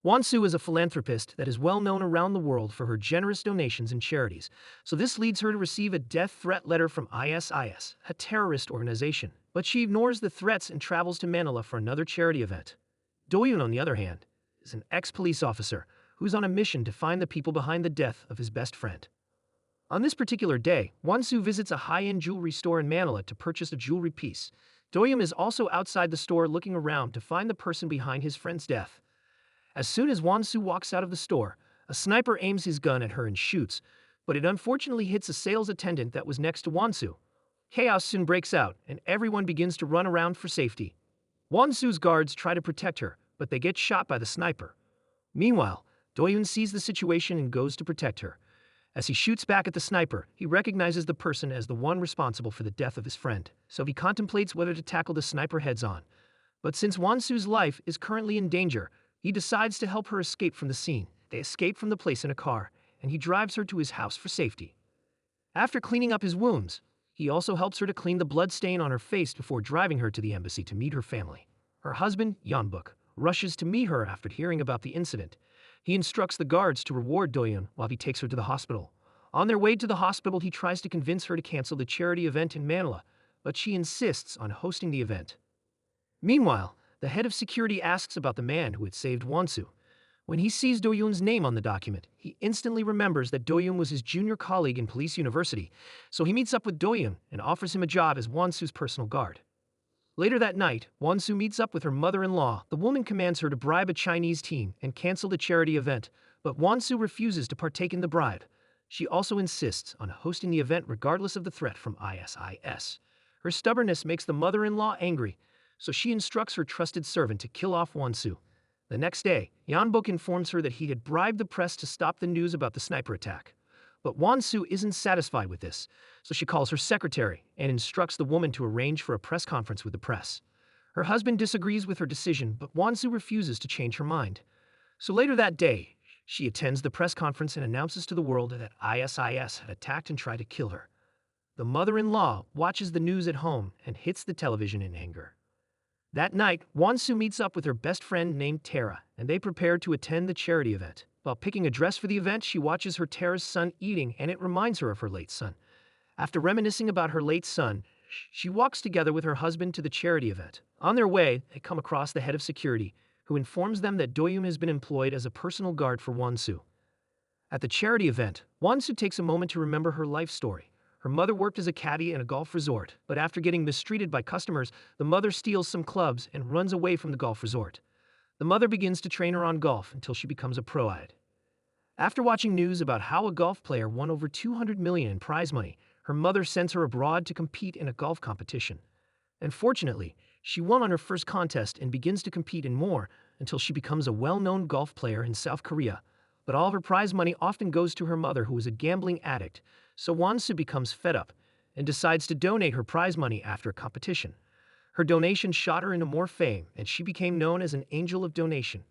Wansu is a philanthropist that is well known around the world for her generous donations and charities, so this leads her to receive a death threat letter from ISIS, a terrorist organization. But she ignores the threats and travels to Manila for another charity event. Doyun, on the other hand, is an ex-police officer who's on a mission to find the people behind the death of his best friend. On this particular day, Wansu visits a high-end jewelry store in Manila to purchase a jewelry piece. Doyum is also outside the store looking around to find the person behind his friend's death. As soon as Wansu walks out of the store, a sniper aims his gun at her and shoots, but it unfortunately hits a sales attendant that was next to Wansu. Chaos soon breaks out, and everyone begins to run around for safety. Wansu's guards try to protect her, but they get shot by the sniper. Meanwhile, Doyun sees the situation and goes to protect her. As he shoots back at the sniper, he recognizes the person as the one responsible for the death of his friend, so he contemplates whether to tackle the sniper heads-on. But since Wansu's life is currently in danger, he decides to help her escape from the scene. They escape from the place in a car, and he drives her to his house for safety. After cleaning up his wounds, he also helps her to clean the blood stain on her face before driving her to the embassy to meet her family. Her husband, Yeonbuk, rushes to meet her after hearing about the incident. He instructs the guards to reward Doyun while he takes her to the hospital. On their way to the hospital, he tries to convince her to cancel the charity event in Manila, but she insists on hosting the event. Meanwhile, the head of security asks about the man who had saved Wansu. When he sees Doyun's name on the document, he instantly remembers that Doyun was his junior colleague in police university, so he meets up with Doyun and offers him a job as Wansu's personal guard. Later that night, Wansu meets up with her mother-in-law. The woman commands her to bribe a Chinese team and cancel the charity event, but Wansu refuses to partake in the bribe. She also insists on hosting the event regardless of the threat from ISIS. Her stubbornness makes the mother-in-law angry, so she instructs her trusted servant to kill off Wansu. The next day, Yeonbuk informs her that he had bribed the press to stop the news about the sniper attack. But Wansu isn't satisfied with this, so she calls her secretary and instructs the woman to arrange for a press conference with the press. Her husband disagrees with her decision, but Wansu refuses to change her mind. So later that day, she attends the press conference and announces to the world that ISIS had attacked and tried to kill her. The mother-in-law watches the news at home and hits the television in anger. That night, Wansu meets up with her best friend named Tara, and they prepare to attend the charity event. While picking a dress for the event, she watches her Tara's son eating, and it reminds her of her late son. After reminiscing about her late son, she walks together with her husband to the charity event. On their way, they come across the head of security, who informs them that Doyum has been employed as a personal guard for Wansu. At the charity event, Wansu takes a moment to remember her life story. Her mother worked as a caddy in a golf resort, but after getting mistreated by customers, the mother steals some clubs and runs away from the golf resort. The mother begins to train her on golf until she becomes a pro-ad. After watching news about how a golf player won over $200 million in prize money, her mother sends her abroad to compete in a golf competition. Unfortunately, she won on her first contest and begins to compete in more until she becomes a well-known golf player in South Korea. But all of her prize money often goes to her mother, who is a gambling addict, so Wansu becomes fed up and decides to donate her prize money after a competition. Her donation shot her into more fame, and she became known as an angel of donation.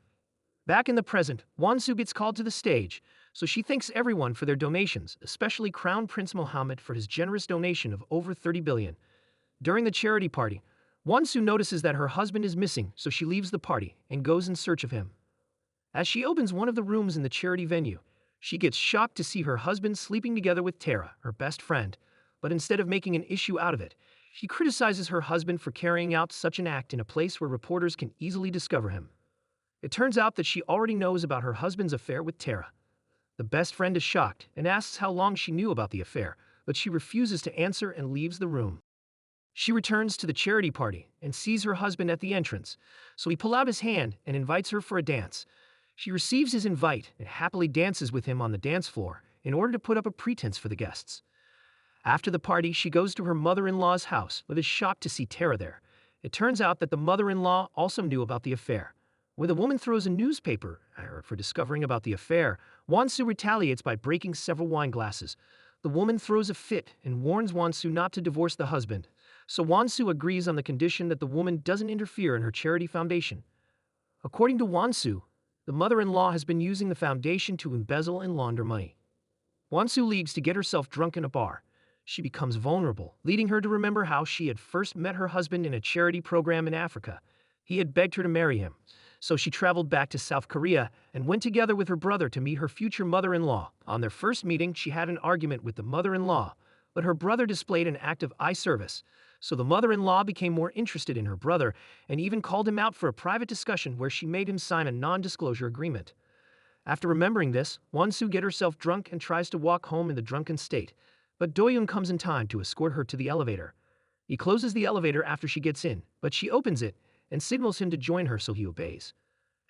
Back in the present, Wansu gets called to the stage, so she thanks everyone for their donations, especially Crown Prince Mohammed for his generous donation of over 30 billion. During the charity party, Wansu notices that her husband is missing, so she leaves the party and goes in search of him. As she opens one of the rooms in the charity venue, she gets shocked to see her husband sleeping together with Tara, her best friend, but instead of making an issue out of it, she criticizes her husband for carrying out such an act in a place where reporters can easily discover him. It turns out that she already knows about her husband's affair with Tara. The best friend is shocked and asks how long she knew about the affair, but she refuses to answer and leaves the room. She returns to the charity party and sees her husband at the entrance, so he pulls out his hand and invites her for a dance. She receives his invite and happily dances with him on the dance floor in order to put up a pretense for the guests. After the party, she goes to her mother-in-law's house, but is shocked to see Tara there. It turns out that the mother-in-law also knew about the affair. When the woman throws a newspaper at her for discovering about the affair, Wansu retaliates by breaking several wine glasses. The woman throws a fit and warns Wansu not to divorce the husband, so Wansu agrees on the condition that the woman doesn't interfere in her charity foundation. According to Wansu, the mother-in-law has been using the foundation to embezzle and launder money. Wansu leaves to get herself drunk in a bar. She becomes vulnerable, leading her to remember how she had first met her husband in a charity program in Africa. He had begged her to marry him, so she traveled back to South Korea and went together with her brother to meet her future mother-in-law. On their first meeting, she had an argument with the mother-in-law, but her brother displayed an act of eye service, so the mother-in-law became more interested in her brother and even called him out for a private discussion where she made him sign a non-disclosure agreement. After remembering this, Won-soo gets herself drunk and tries to walk home in the drunken state, but Do-yoon comes in time to escort her to the elevator. He closes the elevator after she gets in, but she opens it and signals him to join her, so he obeys.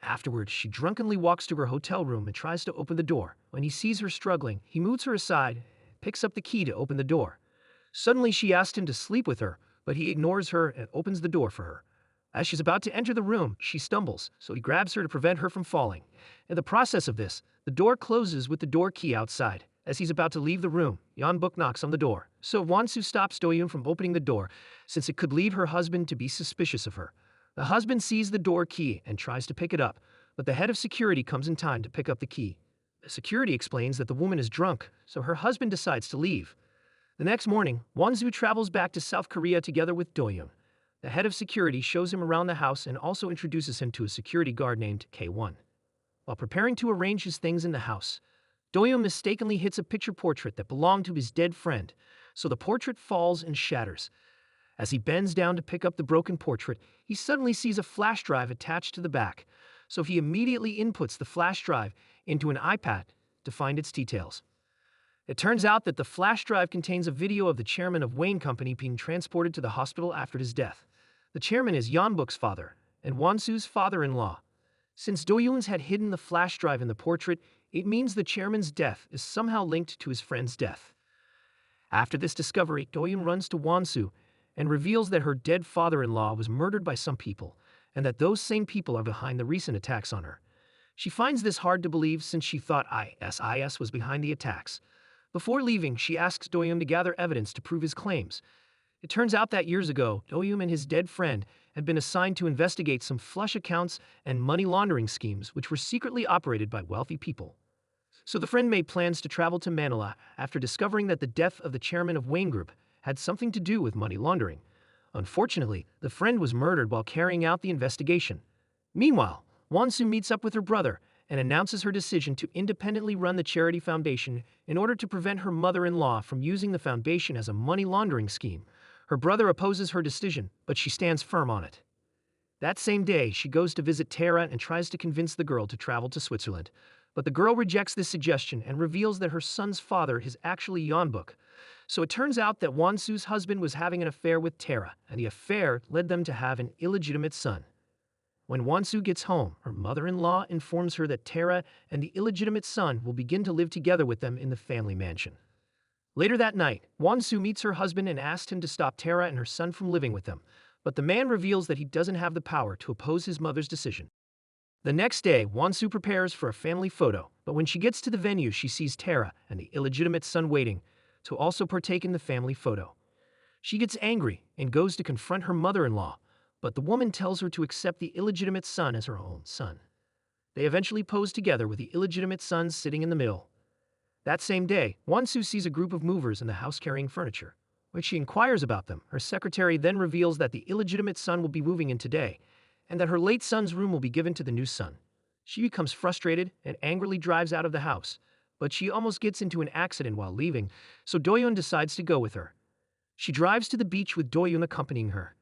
Afterwards, she drunkenly walks to her hotel room and tries to open the door. When he sees her struggling, he moves her aside, picks up the key to open the door. Suddenly, she asks him to sleep with her, but he ignores her and opens the door for her. As she's about to enter the room, she stumbles, so he grabs her to prevent her from falling. In the process of this, the door closes with the door key outside. As he's about to leave the room, Yeon-buk knocks on the door, so Won-soo stops Do-yoon from opening the door since it could lead her husband to be suspicious of her. The husband sees the door key and tries to pick it up, but the head of security comes in time to pick up the key. The security explains that the woman is drunk, so her husband decides to leave. The next morning, Won-soo travels back to South Korea together with Do-yoon. The head of security shows him around the house and also introduces him to a security guard named K1. While preparing to arrange his things in the house, Do-yoon mistakenly hits a picture portrait that belonged to his dead friend, so the portrait falls and shatters. As he bends down to pick up the broken portrait, he suddenly sees a flash drive attached to the back, so he immediately inputs the flash drive into an iPad to find its details. It turns out that the flash drive contains a video of the chairman of Wayne Company being transported to the hospital after his death. The chairman is Yeon-buk's father and Won-soo's father-in-law. Since Do-yoon's had hidden the flash drive in the portrait, it means the chairman's death is somehow linked to his friend's death. After this discovery, Do-yoon runs to Won-soo and reveals that her dead father-in-law was murdered by some people, and that those same people are behind the recent attacks on her. She finds this hard to believe since she thought ISIS was behind the attacks. Before leaving, she asks Do-yoon to gather evidence to prove his claims. It turns out that years ago, Do-yoon and his dead friend had been assigned to investigate some flush accounts and money laundering schemes which were secretly operated by wealthy people. So the friend made plans to travel to Manila after discovering that the death of the chairman of Wayne Group had something to do with money laundering. Unfortunately, the friend was murdered while carrying out the investigation. Meanwhile, Won-soo meets up with her brother and announces her decision to independently run the charity foundation in order to prevent her mother-in-law from using the foundation as a money laundering scheme. Her brother opposes her decision, but she stands firm on it. That same day, she goes to visit Tara and tries to convince the girl to travel to Switzerland. But the girl rejects this suggestion and reveals that her son's father is actually Yeon-buk. So it turns out that Won-soo's husband was having an affair with Tara, and the affair led them to have an illegitimate son. When Won-soo gets home, her mother-in-law informs her that Tara and the illegitimate son will begin to live together with them in the family mansion. Later that night, Won-soo meets her husband and asks him to stop Tara and her son from living with them, but the man reveals that he doesn't have the power to oppose his mother's decision. The next day, Won-soo prepares for a family photo, but when she gets to the venue, she sees Tara and the illegitimate son waiting to also partake in the family photo. She gets angry and goes to confront her mother-in-law, but the woman tells her to accept the illegitimate son as her own son. They eventually pose together with the illegitimate son sitting in the middle. That same day, Won-soo sees a group of movers in the house carrying furniture. When she inquires about them, her secretary then reveals that the illegitimate son will be moving in today, and that her late son's room will be given to the new son. She becomes frustrated and angrily drives out of the house, but she almost gets into an accident while leaving, so Do-yoon decides to go with her. She drives to the beach with Do-yoon accompanying her.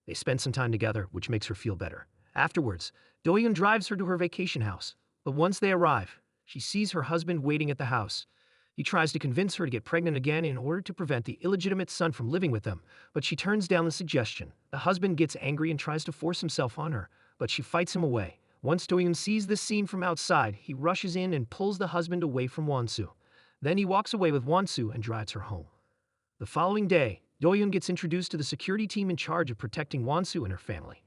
They spend some time together, which makes her feel better. Afterwards, Do-yoon drives her to her vacation house, but once they arrive, she sees her husband waiting at the house. He tries to convince her to get pregnant again in order to prevent the illegitimate son from living with them, but she turns down the suggestion. The husband gets angry and tries to force himself on her, but she fights him away. Once Do-yoon sees this scene from outside, he rushes in and pulls the husband away from Won-soo. Then he walks away with Won-soo and drives her home. The following day, Do-yoon gets introduced to the security team in charge of protecting Won-soo and her family.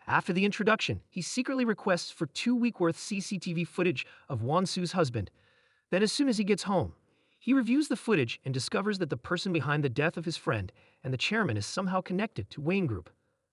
After the introduction, he secretly requests for 2-week worth CCTV footage of Won-soo's husband. Then as soon as he gets home, he reviews the footage and discovers that the person behind the death of his friend and the chairman is somehow connected to Wayne Group.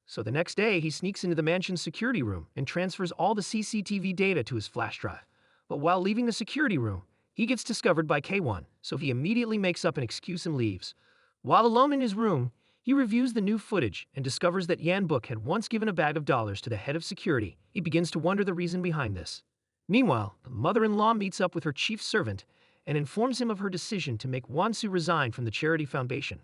So the next day, he sneaks into the mansion's security room and transfers all the CCTV data to his flash drive. But while leaving the security room, he gets discovered by K1, so he immediately makes up an excuse and leaves. While alone in his room, He reviews the new footage and discovers that Yan Book had once given a bag of dollars to the head of security. He begins to wonder the reason behind this. Meanwhile, the mother-in-law meets up with her chief servant and informs him of her decision to make Wansu resign from the charity foundation.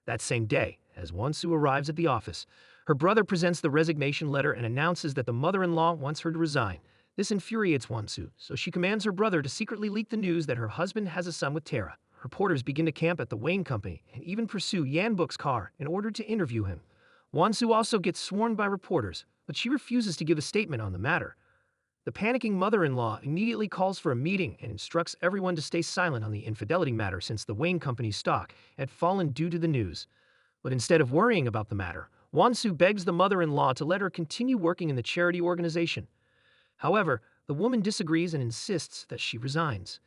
That same day, as Wansu arrives at the office, her brother presents the resignation letter and announces that the mother-in-law wants her to resign. This infuriates Wansu, so she commands her brother to secretly leak the news that her husband has a son with Tara. Reporters begin to camp at the Wayne Company and even pursue Yan Book's car in order to interview him. Wansu also gets sworn by reporters, but she refuses to give a statement on the matter. The panicking mother-in-law immediately calls for a meeting and instructs everyone to stay silent on the infidelity matter since the Wayne Company's stock had fallen due to the news. But instead of worrying about the matter, Wansu begs the mother-in-law to let her continue working in the charity organization. However, the woman disagrees and insists that she resigns.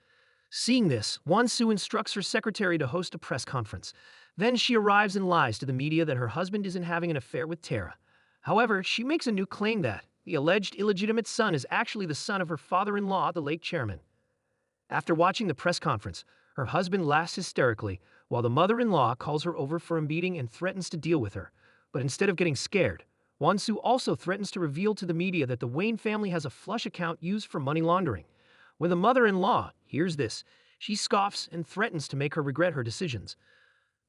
Seeing this, Wansu instructs her secretary to host a press conference. Then she arrives and lies to the media that her husband isn't having an affair with Tara. However, she makes a new claim that the alleged illegitimate son is actually the son of her father-in-law, the late chairman. After watching the press conference, her husband laughs hysterically, while the mother-in-law calls her over for a meeting and threatens to deal with her. But instead of getting scared, Wansu also threatens to reveal to the media that the Wayne family has a flush account used for money laundering. When the mother-in-law hears this, she scoffs and threatens to make her regret her decisions.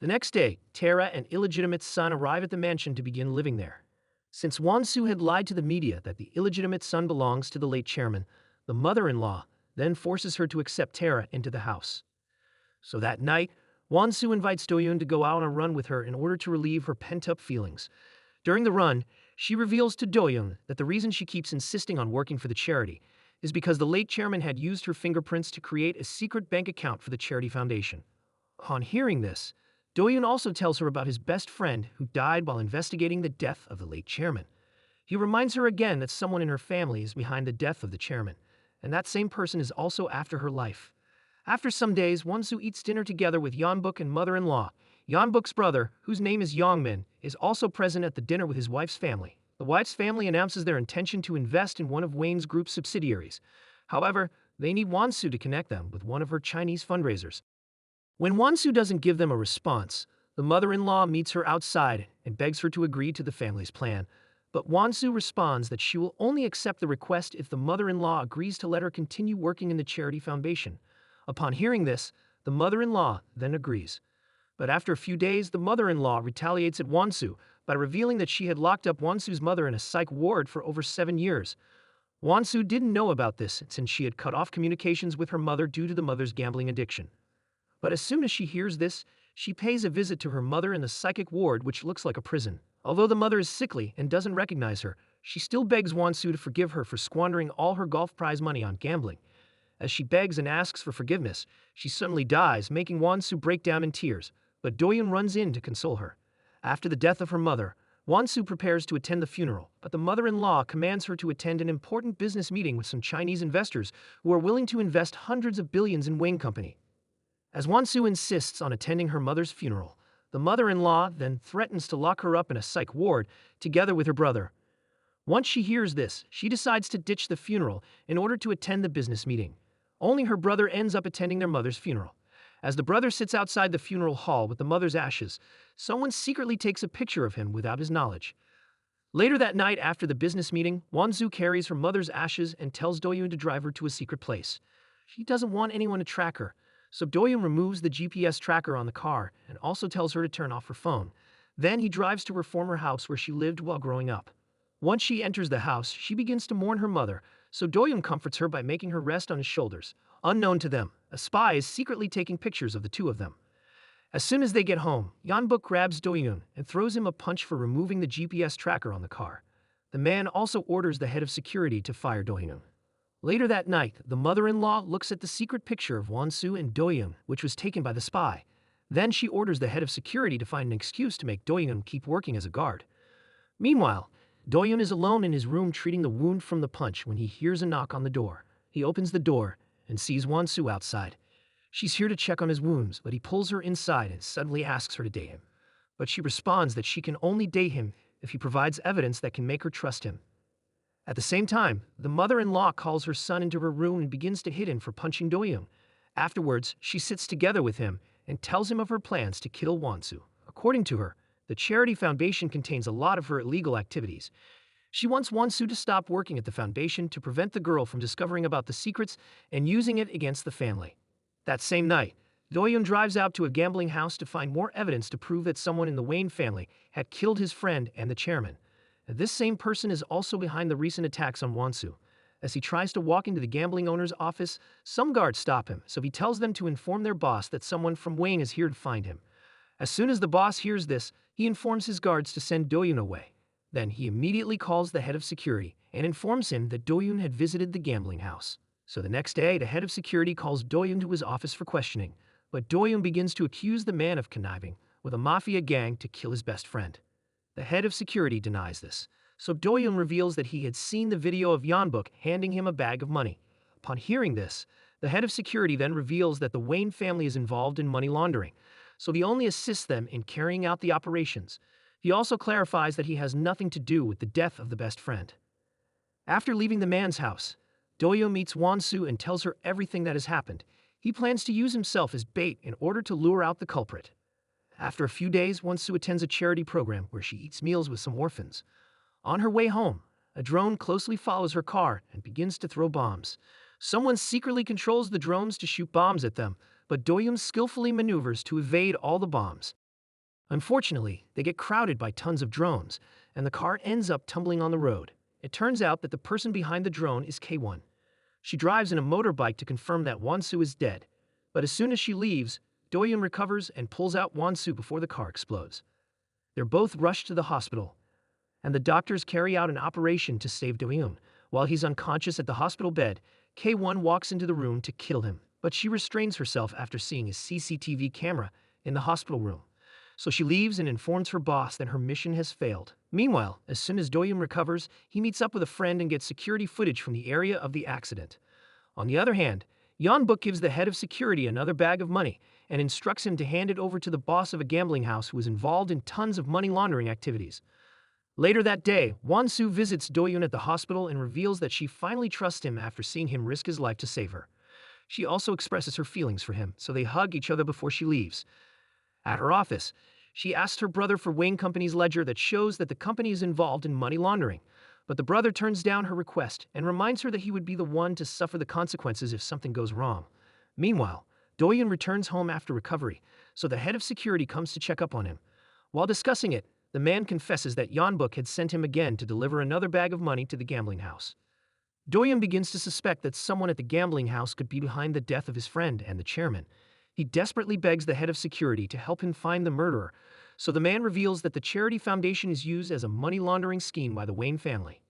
The next day, Tara and illegitimate son arrive at the mansion to begin living there. Since Wansu had lied to the media that the illegitimate son belongs to the late chairman, the mother-in-law then forces her to accept Tara into the house. So that night, Wansu invites Doyoon to go out on a run with her in order to relieve her pent-up feelings. During the run, she reveals to Doyoon that the reason she keeps insisting on working for the charity is because the late chairman had used her fingerprints to create a secret bank account for the charity foundation. Upon hearing this, Doyoon also tells her about his best friend who died while investigating the death of the late chairman. He reminds her again that someone in her family is behind the death of the chairman, and that same person is also after her life. After some days, Wansu eats dinner together with Yeonbuk and mother-in-law. Yeonbuk's brother, whose name is Yongmin, is also present at the dinner with his wife's family. The wife's family announces their intention to invest in one of Wayne's group's subsidiaries. However, they need Wansu to connect them with one of her Chinese fundraisers. When Wansu doesn't give them a response, the mother-in-law meets her outside and begs her to agree to the family's plan. But Wansu responds that she will only accept the request if the mother-in-law agrees to let her continue working in the charity foundation. Upon hearing this, the mother-in-law then agrees. But after a few days, the mother-in-law retaliates at Wansu by revealing that she had locked up Wansu's mother in a psych ward for over 7 years. Wansu didn't know about this since she had cut off communications with her mother due to the mother's gambling addiction. But as soon as she hears this, she pays a visit to her mother in the psychic ward, which looks like a prison. Although the mother is sickly and doesn't recognize her, she still begs Wansu to forgive her for squandering all her golf prize money on gambling. As she begs and asks for forgiveness, she suddenly dies, making Wansu break down in tears, but Doyoon runs in to console her. After the death of her mother, Wansu prepares to attend the funeral, but the mother-in-law commands her to attend an important business meeting with some Chinese investors who are willing to invest hundreds of billions in Wayne Company. As Wansu insists on attending her mother's funeral, the mother-in-law then threatens to lock her up in a psych ward together with her brother. Once she hears this, she decides to ditch the funeral in order to attend the business meeting. Only her brother ends up attending their mother's funeral. As the brother sits outside the funeral hall with the mother's ashes, someone secretly takes a picture of him without his knowledge. Later that night after the business meeting, Wansu carries her mother's ashes and tells Doyoon to drive her to a secret place. She doesn't want anyone to track her, so Doyoon removes the GPS tracker on the car and also tells her to turn off her phone. Then he drives to her former house where she lived while growing up. Once she enters the house, she begins to mourn her mother, so Doyoon comforts her by making her rest on his shoulders. Unknown to them, a spy is secretly taking pictures of the two of them. As soon as they get home, Yeonbuk grabs Doyoon and throws him a punch for removing the GPS tracker on the car. The man also orders the head of security to fire Doyoon. Later that night, the mother-in-law looks at the secret picture of Wansu and Doyoon, which was taken by the spy. Then she orders the head of security to find an excuse to make Doyoon keep working as a guard. Meanwhile, Doyoon is alone in his room treating the wound from the punch when he hears a knock on the door. He opens the door and sees Wansu outside. She's here to check on his wounds, but he pulls her inside and suddenly asks her to date him. But she responds that she can only date him if he provides evidence that can make her trust him. At the same time, the mother-in-law calls her son into her room and begins to hit him for punching Doyoon. Afterwards, she sits together with him and tells him of her plans to kill Wansu. According to her, The charity foundation contains a lot of her illegal activities. She wants Won-soo to stop working at the foundation to prevent the girl from discovering about the secrets and using it against the family. That same night, Do-yoon drives out to a gambling house to find more evidence to prove that someone in the Wayne family had killed his friend and the chairman. And this same person is also behind the recent attacks on Won-soo. As he tries to walk into the gambling owner's office, some guards stop him, so he tells them to inform their boss that someone from Wayne is here to find him. As soon as the boss hears this, he informs his guards to send Do-yoon away. Then he immediately calls the head of security and informs him that Do-yoon had visited the gambling house. So the next day, the head of security calls Do-yoon to his office for questioning, but Do-yoon begins to accuse the man of conniving with a mafia gang to kill his best friend. The head of security denies this, so Do-yoon reveals that he had seen the video of Yeonbuk handing him a bag of money. Upon hearing this, the head of security then reveals that the Wayne family is involved in money laundering, so he only assists them in carrying out the operations. He also clarifies that he has nothing to do with the death of the best friend. After leaving the man's house, Do-yoon meets Won-soo and tells her everything that has happened. He plans to use himself as bait in order to lure out the culprit. After a few days, Won-soo attends a charity program where she eats meals with some orphans. On her way home, a drone closely follows her car and begins to throw bombs. Someone secretly controls the drones to shoot bombs at them, but Do-yoon skillfully maneuvers to evade all the bombs. Unfortunately, they get crowded by tons of drones, and the car ends up tumbling on the road. It turns out that the person behind the drone is K1. She drives in a motorbike to confirm that Won-soo is dead, but as soon as she leaves, Do-yoon recovers and pulls out Won-soo before the car explodes. They're both rushed to the hospital, and the doctors carry out an operation to save Do-yoon. While he's unconscious at the hospital bed, K1 walks into the room to kill him, but she restrains herself after seeing his CCTV camera in the hospital room. So she leaves and informs her boss that her mission has failed. Meanwhile, as soon as Do-yoon recovers, he meets up with a friend and gets security footage from the area of the accident. On the other hand, Yeonbuk gives the head of security another bag of money and instructs him to hand it over to the boss of a gambling house who is involved in tons of money laundering activities. Later that day, Won-soo visits Do-yoon at the hospital and reveals that she finally trusts him after seeing him risk his life to save her. She also expresses her feelings for him, so they hug each other before she leaves. At her office, she asks her brother for Wayne Company's ledger that shows that the company is involved in money laundering, but the brother turns down her request and reminds her that he would be the one to suffer the consequences if something goes wrong. Meanwhile, Do-yoon returns home after recovery, so the head of security comes to check up on him. While discussing it, the man confesses that Yeonbuk had sent him again to deliver another bag of money to the gambling house. Do-yoon begins to suspect that someone at the gambling house could be behind the death of his friend and the chairman. He desperately begs the head of security to help him find the murderer, so the man reveals that the charity foundation is used as a money laundering scheme by the Wayne family.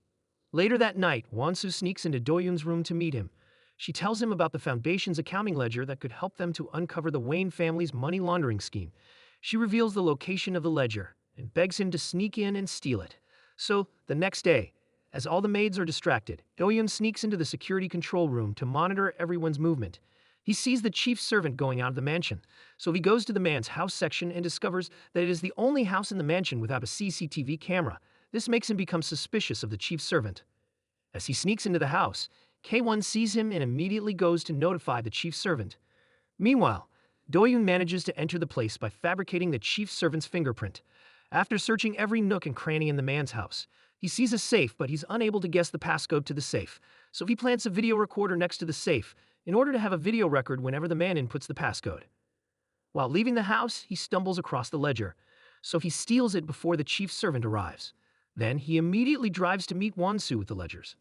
Later that night, Won-soo sneaks into Do-yoon's room to meet him. She tells him about the foundation's accounting ledger that could help them to uncover the Wayne family's money laundering scheme. She reveals the location of the ledger and begs him to sneak in and steal it. So, the next day, as all the maids are distracted, Do-yoon sneaks into the security control room to monitor everyone's movement. He sees the chief's servant going out of the mansion, so he goes to the man's house section and discovers that it is the only house in the mansion without a CCTV camera. This makes him become suspicious of the chief's servant. As he sneaks into the house, K1 sees him and immediately goes to notify the chief's servant. Meanwhile, Do-yoon manages to enter the place by fabricating the chief's servant's fingerprint. After searching every nook and cranny in the man's house, he sees a safe, but he's unable to guess the passcode to the safe, so he plants a video recorder next to the safe in order to have a video record whenever the man inputs the passcode. While leaving the house, he stumbles across the ledger, so he steals it before the chief's servant arrives. Then he immediately drives to meet Won-soo with the ledgers.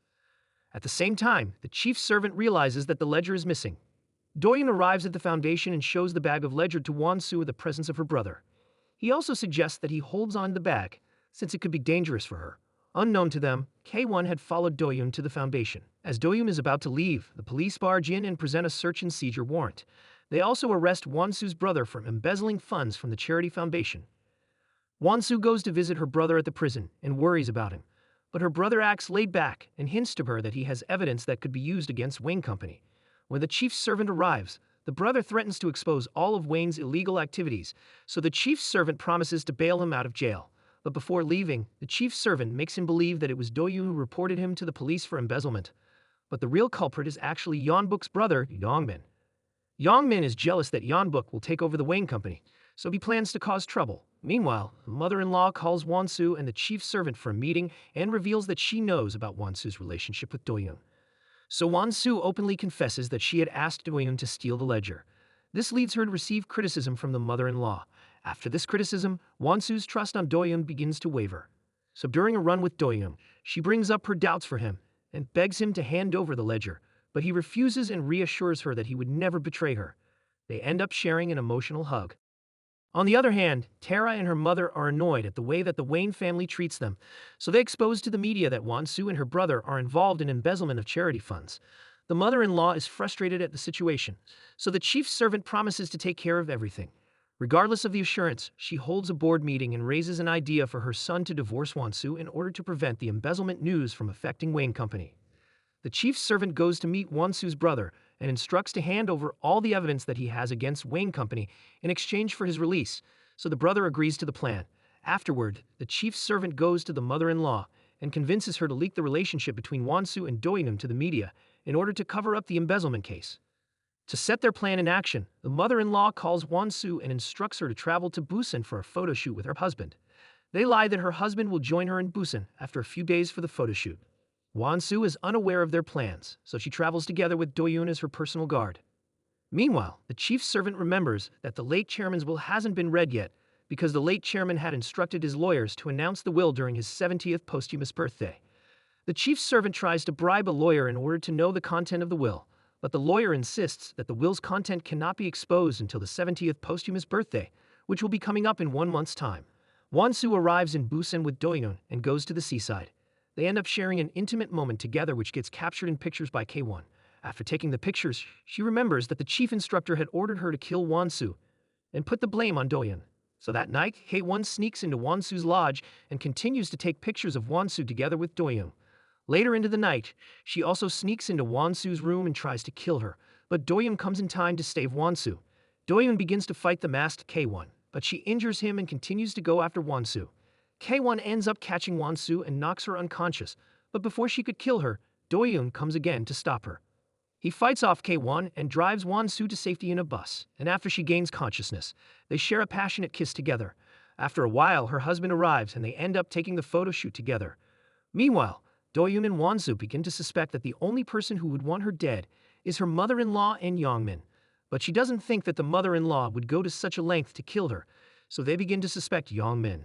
At the same time, the chief's servant realizes that the ledger is missing. Do-yoon arrives at the foundation and shows the bag of ledger to Won-soo in the presence of her brother. He also suggests that he holds on to the bag, since it could be dangerous for her. Unknown to them, K1 had followed Do-yoon to the foundation. As Do-yoon is about to leave, the police barge in and present a search and seizure warrant. They also arrest Won-soo's brother for embezzling funds from the charity foundation. Won-soo goes to visit her brother at the prison and worries about him, but her brother acts laid back and hints to her that he has evidence that could be used against Wayne Company. When the chief's servant arrives, the brother threatens to expose all of Wayne's illegal activities, so the chief's servant promises to bail him out of jail. But before leaving, the chief's servant makes him believe that it was Do-yoon who reported him to the police for embezzlement. But the real culprit is actually Yeonbuk's brother, Yongmin. Yongmin is jealous that Yeonbuk will take over the Wayne Company, so he plans to cause trouble. Meanwhile, the mother-in-law calls Won-soo and the chief servant for a meeting and reveals that she knows about Won-soo's relationship with Do-yoon. So Won-soo openly confesses that she had asked Do-yoon to steal the ledger. This leads her to receive criticism from the mother-in-law. After this criticism, Won-soo's trust on Do-yoon begins to waver. So during a run with Do-yoon, she brings up her doubts for him and begs him to hand over the ledger, but he refuses and reassures her that he would never betray her. They end up sharing an emotional hug. On the other hand, Tara and her mother are annoyed at the way that the Wayne family treats them, so they expose to the media that Won-soo and her brother are involved in embezzlement of charity funds. The mother-in-law is frustrated at the situation, so the chief servant promises to take care of everything. Regardless of the assurance, she holds a board meeting and raises an idea for her son to divorce Won-soo in order to prevent the embezzlement news from affecting Wayne Company. The chief servant goes to meet Won-soo's brother and instructs to hand over all the evidence that he has against Wayne Company in exchange for his release, so the brother agrees to the plan. Afterward, the chief servant goes to the mother-in-law and convinces her to leak the relationship between Won-soo and Do-yoon to the media in order to cover up the embezzlement case. To set their plan in action, the mother-in-law calls Won-soo and instructs her to travel to Busan for a photo shoot with her husband. They lie that her husband will join her in Busan after a few days for the photo shoot. Won-soo is unaware of their plans, so she travels together with Do-yoon as her personal guard. Meanwhile, the chief servant remembers that the late chairman's will hasn't been read yet because the late chairman had instructed his lawyers to announce the will during his 70th posthumous birthday. The chief servant tries to bribe a lawyer in order to know the content of the will, but the lawyer insists that the will's content cannot be exposed until the 70th posthumous birthday, which will be coming up in 1 month's time. Won-soo arrives in Busan with Do-yoon and goes to the seaside. They end up sharing an intimate moment together which gets captured in pictures by K1. After taking the pictures, she remembers that the chief instructor had ordered her to kill Won-soo and put the blame on Do-yoon. So that night, K1 sneaks into Won-soo's lodge and continues to take pictures of Won-soo together with Do-yoon. Later into the night, she also sneaks into Won-soo's room and tries to kill her, but Do-yoon comes in time to save Won-soo. Do-yoon begins to fight the masked K1, but she injures him and continues to go after Won-soo. K1 ends up catching Won-soo and knocks her unconscious, but before she could kill her, Do-yoon comes again to stop her. He fights off K1 and drives Won-soo to safety in a bus, and after she gains consciousness, they share a passionate kiss together. After a while, her husband arrives and they end up taking the photo shoot together. Meanwhile, Do-yoon and Won-soo begin to suspect that the only person who would want her dead is her mother-in-law and Youngmin, but she doesn't think that the mother-in-law would go to such a length to kill her, so they begin to suspect Youngmin.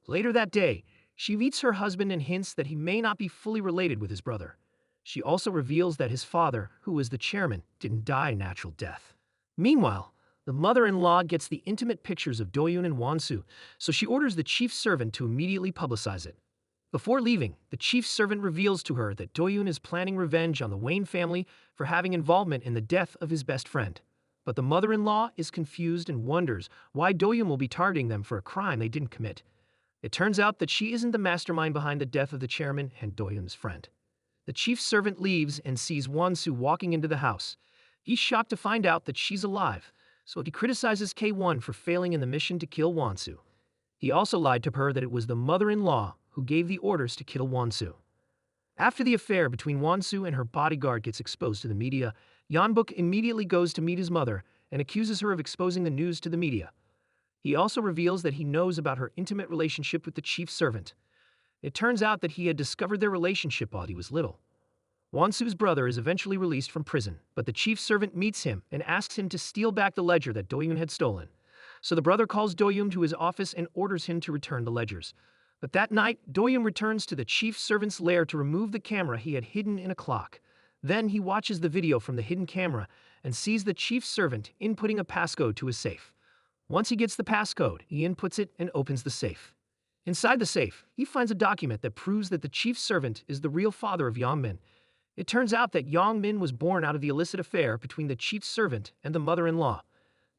Later that day, she meets her husband and hints that he may not be fully related with his brother. She also reveals that his father, who was the chairman, didn't die a natural death. Meanwhile, the mother-in-law gets the intimate pictures of Do-yoon and Won-soo, so she orders the chief servant to immediately publicize it. Before leaving, the chief servant reveals to her that Do-yoon is planning revenge on the Wayne family for having involvement in the death of his best friend. But the mother-in-law is confused and wonders why Do-yoon will be targeting them for a crime they didn't commit. It turns out that she isn't the mastermind behind the death of the chairman and Do-yoon's friend. The chief servant leaves and sees Won-soo walking into the house. He's shocked to find out that she's alive, so he criticizes K1 for failing in the mission to kill Won-soo. He also lied to her that it was the mother-in-law who gave the orders to kill Won-soo. After the affair between Won-soo and her bodyguard gets exposed to the media, Yeonbuk immediately goes to meet his mother and accuses her of exposing the news to the media. He also reveals that he knows about her intimate relationship with the chief servant. It turns out that he had discovered their relationship while he was little. Won-soo's brother is eventually released from prison, but the chief servant meets him and asks him to steal back the ledger that Do-yoon had stolen. So the brother calls Do-yoon to his office and orders him to return the ledgers. But that night, Do-yoon returns to the chief servant's lair to remove the camera he had hidden in a clock. Then he watches the video from the hidden camera and sees the chief servant inputting a passcode to his safe. Once he gets the passcode, he inputs it and opens the safe. Inside the safe, he finds a document that proves that the chief servant is the real father of Youngmin. It turns out that Youngmin was born out of the illicit affair between the chief servant and the mother-in-law.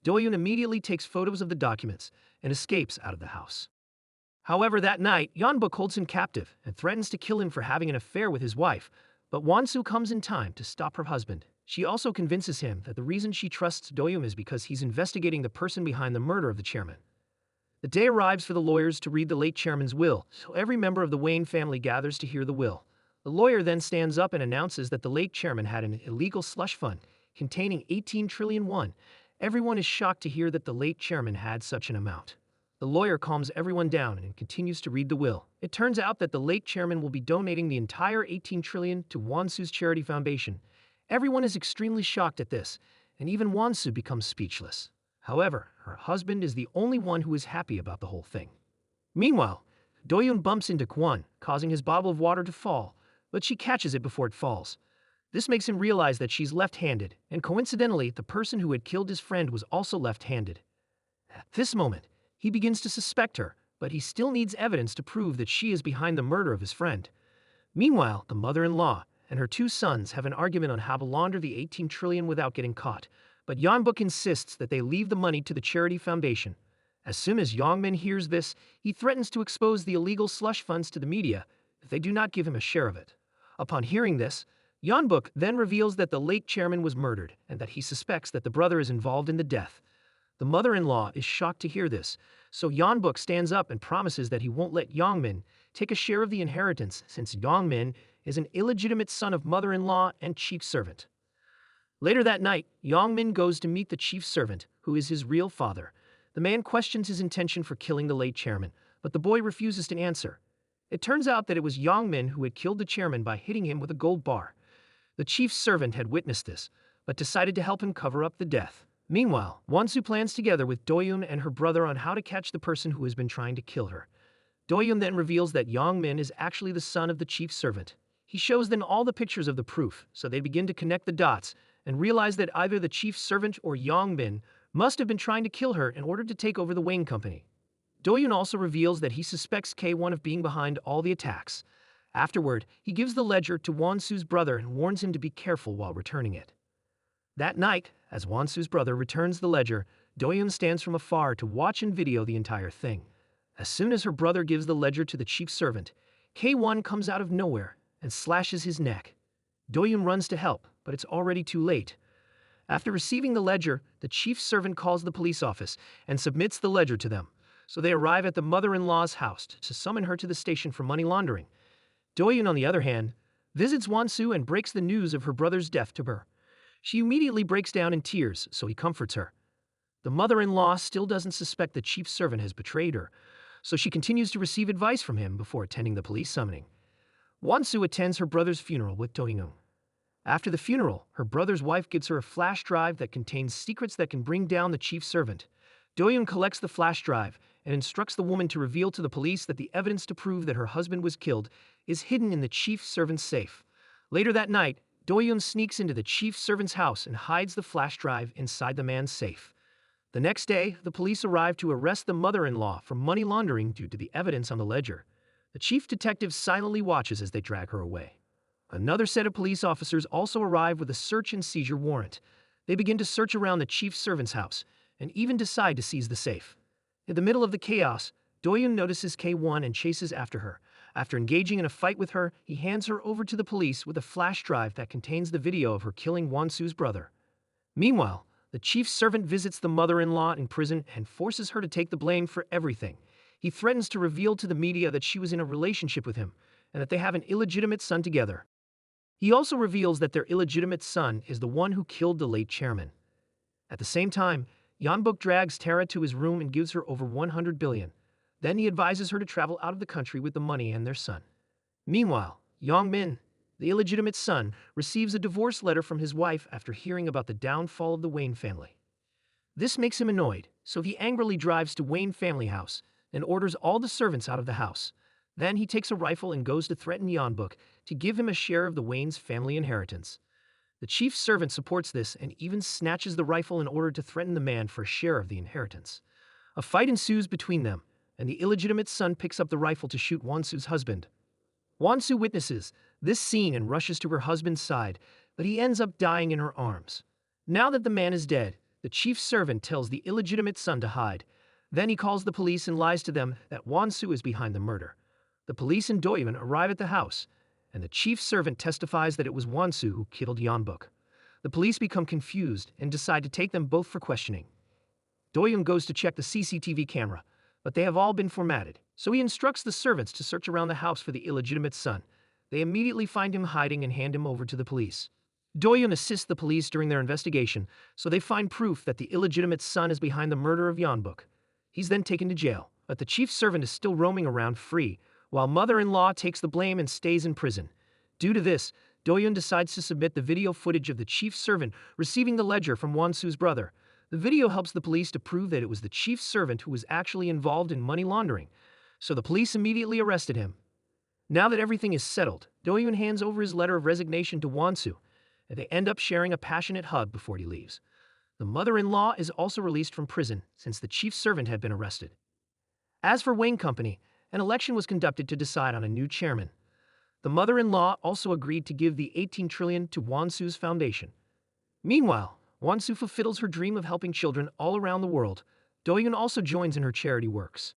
Do-yoon immediately takes photos of the documents and escapes out of the house. However, that night, Yeonbuk holds him captive and threatens to kill him for having an affair with his wife, but Won-soo comes in time to stop her husband. She also convinces him that the reason she trusts Do-yoon is because he's investigating the person behind the murder of the chairman. The day arrives for the lawyers to read the late chairman's will, so every member of the Wayne family gathers to hear the will. The lawyer then stands up and announces that the late chairman had an illegal slush fund containing 18 trillion won. Everyone is shocked to hear that the late chairman had such an amount. The lawyer calms everyone down and continues to read the will. It turns out that the late chairman will be donating the entire 18 trillion to Wansu's charity foundation. Everyone is extremely shocked at this, and even Wansu becomes speechless. However, her husband is the only one who is happy about the whole thing. Meanwhile, Doyun bumps into Kwon, causing his bottle of water to fall, but she catches it before it falls. This makes him realize that she's left-handed, and coincidentally, the person who had killed his friend was also left-handed. At this moment, he begins to suspect her, but he still needs evidence to prove that she is behind the murder of his friend. Meanwhile, the mother-in-law and her two sons have an argument on how to launder the 18 trillion without getting caught, but Yeonbuk insists that they leave the money to the charity foundation. As soon as Yongmin hears this, he threatens to expose the illegal slush funds to the media if they do not give him a share of it. Upon hearing this, Yeonbuk then reveals that the late chairman was murdered and that he suspects that the brother is involved in the death. The mother-in-law is shocked to hear this, so Yeonbuk stands up and promises that he won't let Yongmin take a share of the inheritance since Yongmin is an illegitimate son of mother-in-law and chief servant. Later that night, Yongmin goes to meet the chief servant, who is his real father. The man questions his intention for killing the late chairman, but the boy refuses to answer. It turns out that it was Yongmin who had killed the chairman by hitting him with a gold bar. The chief servant had witnessed this, but decided to help him cover up the death. Meanwhile, Wansu plans together with Doyun and her brother on how to catch the person who has been trying to kill her. Doyun then reveals that Yongmin is actually the son of the chief servant. He shows them all the pictures of the proof, so they begin to connect the dots and realize that either the chief servant or Yongmin must have been trying to kill her in order to take over the Wayne Company. Doyun also reveals that he suspects K1 of being behind all the attacks. Afterward, he gives the ledger to Wansu's brother and warns him to be careful while returning it. That night, as Wansu's brother returns the ledger, Doyun stands from afar to watch and video the entire thing. As soon as her brother gives the ledger to the chief servant, K1 comes out of nowhere and slashes his neck. Doyun runs to help, but it's already too late. After receiving the ledger, the chief servant calls the police office and submits the ledger to them, so they arrive at the mother-in-law's house to summon her to the station for money laundering. Doyun, on the other hand, visits Wansu and breaks the news of her brother's death to her. She immediately breaks down in tears, so he comforts her. The mother-in-law still doesn't suspect the chief servant has betrayed her, so she continues to receive advice from him before attending the police summoning. Wansu attends her brother's funeral with Doyun. After the funeral, her brother's wife gives her a flash drive that contains secrets that can bring down the chief servant. Doyun collects the flash drive and instructs the woman to reveal to the police that the evidence to prove that her husband was killed is hidden in the chief servant's safe. Later that night, Doyun sneaks into the chief servant's house and hides the flash drive inside the man's safe. The next day, the police arrive to arrest the mother-in-law for money laundering due to the evidence on the ledger. The chief detective silently watches as they drag her away. Another set of police officers also arrive with a search and seizure warrant. They begin to search around the chief servant's house and even decide to seize the safe. In the middle of the chaos, Doyun notices K1 and chases after her. After engaging in a fight with her, he hands her over to the police with a flash drive that contains the video of her killing Wansu's brother. Meanwhile, the chief servant visits the mother-in-law in prison and forces her to take the blame for everything. He threatens to reveal to the media that she was in a relationship with him and that they have an illegitimate son together. He also reveals that their illegitimate son is the one who killed the late chairman. At the same time, Yeonbuk drags Tara to his room and gives her over 100 billion. Then he advises her to travel out of the country with the money and their son. Meanwhile, Yongmin, the illegitimate son, receives a divorce letter from his wife after hearing about the downfall of the Wayne family. This makes him annoyed, so he angrily drives to Wayne family house and orders all the servants out of the house. Then he takes a rifle and goes to threaten Yeonbuk to give him a share of the Wayne's family inheritance. The chief servant supports this and even snatches the rifle in order to threaten the man for a share of the inheritance. A fight ensues between them, and the illegitimate son picks up the rifle to shoot Wansu's husband. Wansu witnesses this scene and rushes to her husband's side, but he ends up dying in her arms. Now that the man is dead, the chief servant tells the illegitimate son to hide. Then he calls the police and lies to them that Wansu is behind the murder. The police and Doyun arrive at the house, and the chief servant testifies that it was Wansu who killed Yeonbuk. The police become confused and decide to take them both for questioning. Doyun goes to check the CCTV camera, but they have all been formatted, so he instructs the servants to search around the house for the illegitimate son. They immediately find him hiding and hand him over to the police. Doyun assists the police during their investigation, so they find proof that the illegitimate son is behind the murder of Yeonbuk. He's then taken to jail, but the chief servant is still roaming around free, while mother-in-law takes the blame and stays in prison. Due to this, Doyun decides to submit the video footage of the chief servant receiving the ledger from Won-Su's brother. The video helps the police to prove that it was the chief servant who was actually involved in money laundering, so the police immediately arrested him. Now that everything is settled, Doyun hands over his letter of resignation to Won-Su, and they end up sharing a passionate hug before he leaves. The mother-in-law is also released from prison since the chief servant had been arrested. As for Wayne Company, an election was conducted to decide on a new chairman. The mother-in-law also agreed to give the 18 trillion to Won-Su's foundation. Meanwhile, Won-Su fulfills her dream of helping children all around the world. Doyun also joins in her charity works.